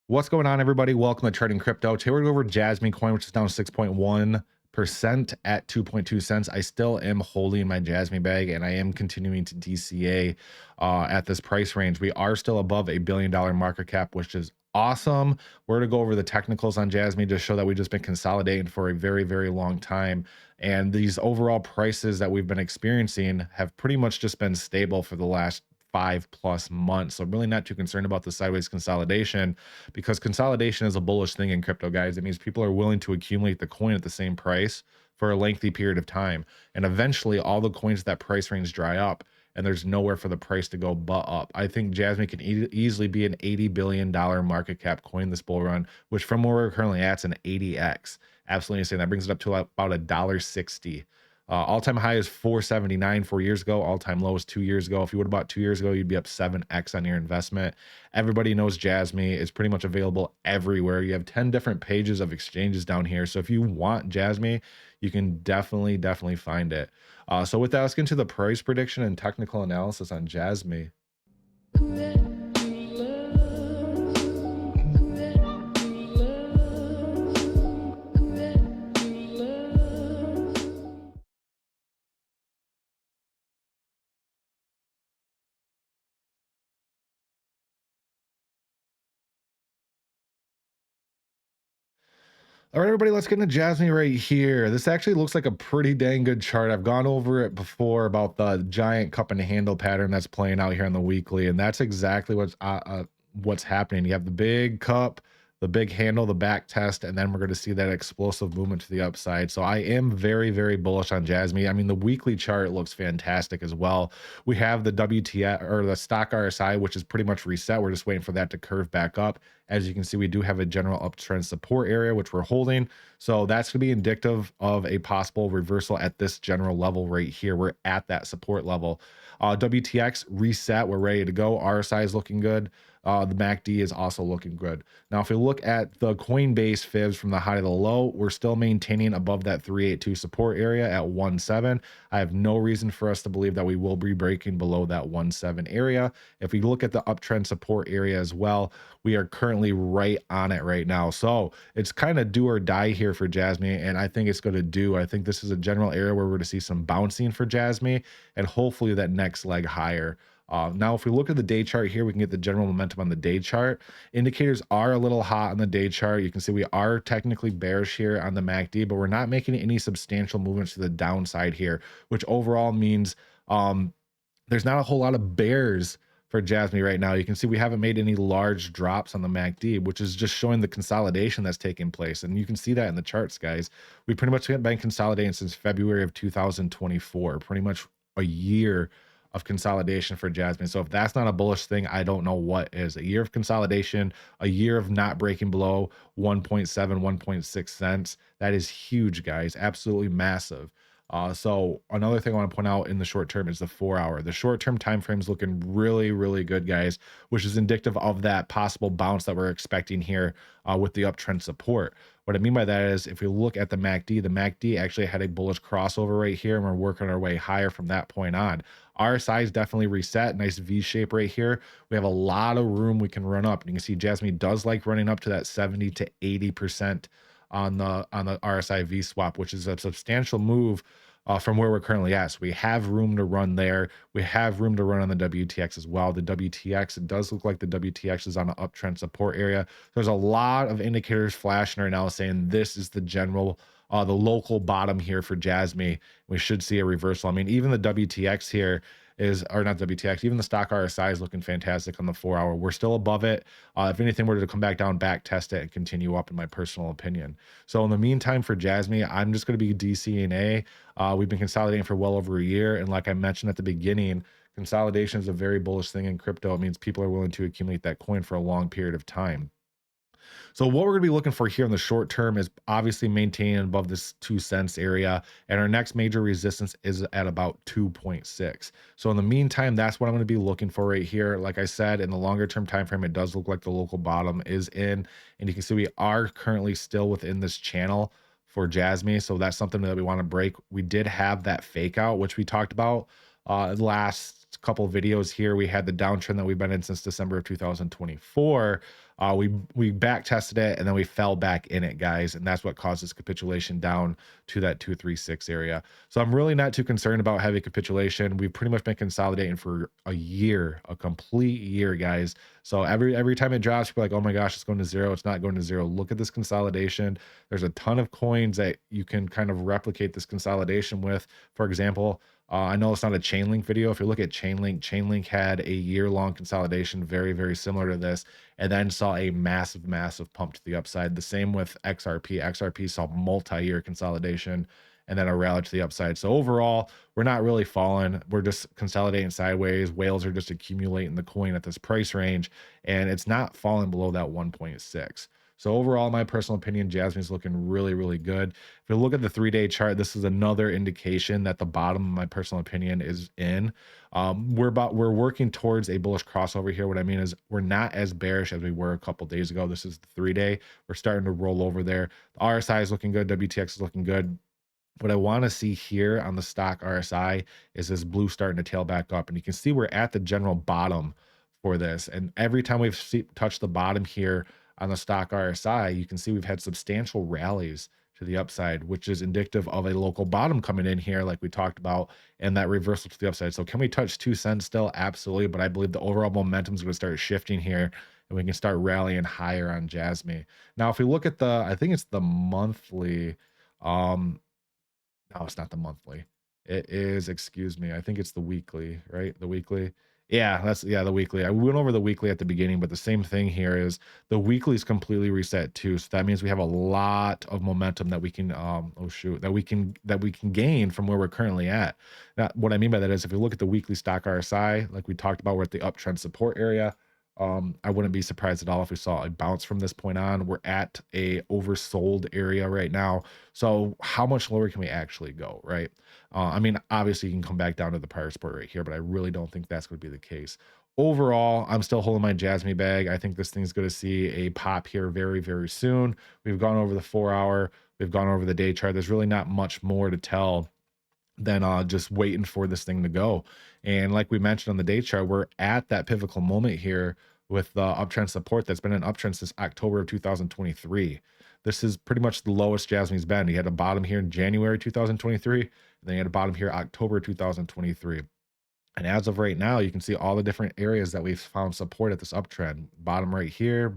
What's going on, everybody? Welcome to Trading Crypto. Today we're going to go over Jasmy coin, which is down 6.1% at 2.2 cents. I still am holding my Jasmy bag, and I am continuing to DCA at this price range. We are still above $1 billion market cap, which is awesome. We're going to go over the technicals on Jasmy to show that we've just been consolidating for a very, very long time. And these overall prices that we've been experiencing have pretty much just been stable for the last 5+ months. So I'm really not too concerned about the sideways consolidation, because consolidation is a bullish thing in crypto, guys. It means people are willing to accumulate the coin at the same price for a lengthy period of time. And eventually all the coins that price range dry up and there's nowhere for the price to go but up. I think Jasmy can easily be an $80 billion market cap coin this bull run, which from where we're currently at is an 80x. Absolutely insane. That brings it up to about $1.60. All-time high is 479 4 years ago. All-time low is 2 years ago. If you would have bought 2 years ago, you'd be up 7x on your investment. Everybody knows Jasmy is pretty much available everywhere. You have 10 different pages of exchanges down here. So if you want Jasmy, you can definitely find it. So with that, let's get into the price prediction and technical analysis on Jasmy. All right, everybody, let's get into Jasmy right here. This actually looks like a pretty dang good chart. I've gone over it before about the giant cup and handle pattern that's playing out here on the weekly, and that's exactly what's happening. You have the big cup, the big handle, the back test, and then we're going to see that explosive movement to the upside. So I am very bullish on Jasmy. I mean, the weekly chart looks fantastic as well. We have the WTF or the stock RSI, which is pretty much reset. We're just waiting for that to curve back up. As you can see, we do have a general uptrend support area, which we're holding. So that's going to be indicative of a possible reversal at this general level right here. We're at that support level. WTX reset. We're ready to go. RSI is looking good. The MACD is also looking good. Now, if we look at the Coinbase fibs from the high to the low, we're still maintaining above that 382 support area at 1.7. I have no reason for us to believe that we will be breaking below that 1.7 area. If we look at the uptrend support area as well, we are currently right on it right now. So it's kind of do or die here for Jasmy, and I think it's going to do. I think this is a general area where we're going to see some bouncing for Jasmy and hopefully that next leg higher. Now, if we look at the day chart here, we can get the general momentum on the day chart. Indicators are a little hot on the day chart. You can see we are technically bearish here on the MACD, but we're not making any substantial movements to the downside here, which overall means there's not a whole lot of bears for Jasmy right now. You can see we haven't made any large drops on the MACD, which is just showing the consolidation that's taking place. And you can see that in the charts, guys. We pretty much been consolidating since February of 2024, pretty much a year of consolidation for Jasmy. So if that's not a bullish thing, I don't know what is. A year of consolidation, a year of not breaking below 1.7, 1.6 cents. That is huge, guys. Absolutely massive. So another thing I want to point out in the short term is the 4-hour. The short-term time frame is looking really good, guys, which is indicative of that possible bounce that we're expecting here with the uptrend support. What I mean by that is if we look at the MACD actually had a bullish crossover right here, and we're working our way higher from that point on. RSI is definitely reset, nice V shape right here. We have a lot of room we can run up. And you can see Jasmy does like running up to that 70 to 80% on the RSI V swap, which is a substantial move from where we're currently at. So we have room to run there. We have room to run on the WTX as well. The WTX, it does look like the WTX is on an uptrend support area. There's a lot of indicators flashing right now saying this is the general, the local bottom here for Jasmy. We should see a reversal. I mean, even the WTX here is, or not WTX, even the stock RSI is looking fantastic on the 4-hour. We're still above it. If anything were to come back down, back test it and continue up, in my personal opinion. So in the meantime for Jasmy, I'm just going to be DCA. We've been consolidating for well over a year. And like I mentioned at the beginning, consolidation is a very bullish thing in crypto. It means people are willing to accumulate that coin for a long period of time. So what we're going to be looking for here in the short term is obviously maintaining above this 2 cents area, and our next major resistance is at about 2.6. So in the meantime, that's what I'm going to be looking for right here. Like I said, in the longer term time frame, it does look like the local bottom is in, and you can see we are currently still within this channel for Jasmy. So that's something that we want to break. We did have that fake out, which we talked about last couple of videos here. We had the downtrend that we've been in since December of 2024. We back tested it and then we fell back in it, guys, and that's what caused this capitulation down to that 236 area. So I'm really not too concerned about heavy capitulation. We've pretty much been consolidating for a year, a complete year, guys. So every time it drops, people are like, oh my gosh, it's going to zero. It's not going to zero. Look at this consolidation. There's a ton of coins that you can kind of replicate this consolidation with. For example, I know it's not a Chainlink video. If you look at Chainlink had a year-long consolidation, very, very similar to this, and then saw a massive, massive pump to the upside. The same with XRP. XRP saw multi-year consolidation and then a rally to the upside. So overall, we're not really falling. We're just consolidating sideways. Whales are just accumulating the coin at this price range, and it's not falling below that 1.6. So overall, my personal opinion, Jasmy's looking really, really good. If you look at the 3-day chart, this is another indication that the bottom, in my personal opinion, is in. We're working towards a bullish crossover here. What I mean is we're not as bearish as we were a couple days ago. This is the 3-day. We're starting to roll over there. The RSI is looking good. WTX is looking good. What I want to see here on the stock RSI is this blue starting to tail back up. And you can see we're at the general bottom for this. And every time we've touched the bottom here on the stock RSI, you can see we've had substantial rallies to the upside, which is indicative of a local bottom coming in here, like we talked about, and that reversal to the upside. So can we touch 2 cents still? Absolutely. But I believe the overall momentum is going to start shifting here and we can start rallying higher on Jasmy. Now, if we look at I think it's the monthly, no, it's not the monthly. It is, excuse me, I think it's the weekly, right? The weekly. Yeah, the weekly. I went over the weekly at the beginning, but the same thing here is the weekly is completely reset too. So that means we have a lot of momentum that we can that we can gain from where we're currently at. Now, what I mean by that is if you look at the weekly stock RSI, like we talked about, we're at the uptrend support area. I wouldn't be surprised at all if we saw a bounce from this point on. We're at a oversold area right now. So how much lower can we actually go, right? I mean, obviously you can come back down to the prior support right here, but I really don't think that's going to be the case. Overall, I'm still holding my Jasmy bag. I think this thing's going to see a pop here very, very soon. We've gone over the 4-hour, we've gone over the day chart. There's really not much more to tell than just waiting for this thing to go. And like we mentioned on the day chart, we're at that pivotal moment here with the uptrend support that's been an uptrend since October of 2023. This is pretty much the lowest Jasmy's been. He had a bottom here in January 2023, and then he had a bottom here October 2023. And as of right now, you can see all the different areas that we've found support at this uptrend. Bottom right here,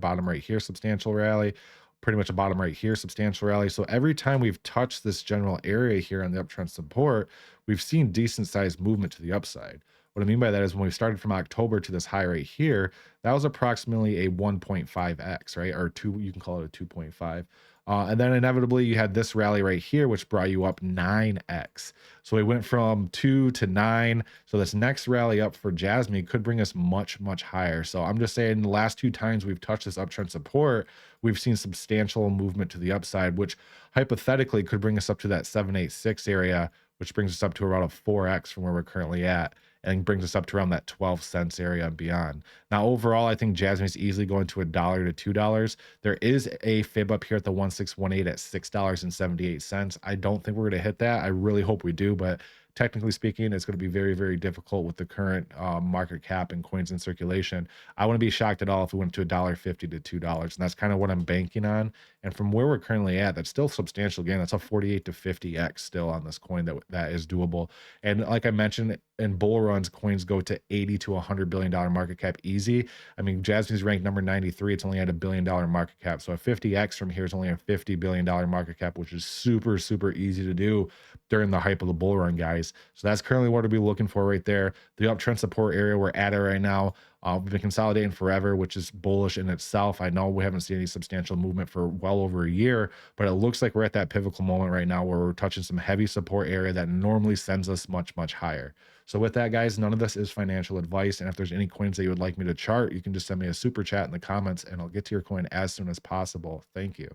substantial rally, pretty much a bottom right here, substantial rally. So every time we've touched this general area here on the uptrend support, we've seen decent sized movement to the upside. What I mean by that is when we started from October to this high right here, that was approximately a 1.5x, right? Or you can call it a 2.5. And then inevitably you had this rally right here, which brought you up 9x. So we went from 2 to 9. So this next rally up for Jasmy could bring us much, much higher. So I'm just saying the last 2 times we've touched this uptrend support, we've seen substantial movement to the upside, which hypothetically could bring us up to that 786 area, which brings us up to around a 4x from where we're currently at, and brings us up to around that 12 cents area and beyond. Now, overall, I think Jasmy's easily going to $1 to $2. There is a fib up here at the 1618 at $6.78. I don't think we're going to hit that. I really hope we do, but technically speaking, it's going to be very, very difficult with the current market cap and coins in circulation. I wouldn't be shocked at all if we went to $1.50 to $2, and that's kind of what I'm banking on. And from where we're currently at, that's still substantial gain. That's a 48 to 50x still on this coin that is doable. And like I mentioned, in bull runs, coins go to 80 to $100 billion market cap easy. I mean, Jasmy's ranked number 93. It's only at $1 billion market cap. So a 50x from here is only a $50 billion market cap, which is super, super easy to do during the hype of the bull run, guys. So that's currently what to be looking for right there. The uptrend support area we're at it right now. We've been consolidating forever, which is bullish in itself. I know we haven't seen any substantial movement for well over a year, but it looks like we're at that pivotal moment right now where we're touching some heavy support area that normally sends us much, much higher. So with that, guys, none of this is financial advice. And if there's any coins that you would like me to chart, you can just send me a super chat in the comments and I'll get to your coin as soon as possible. Thank you.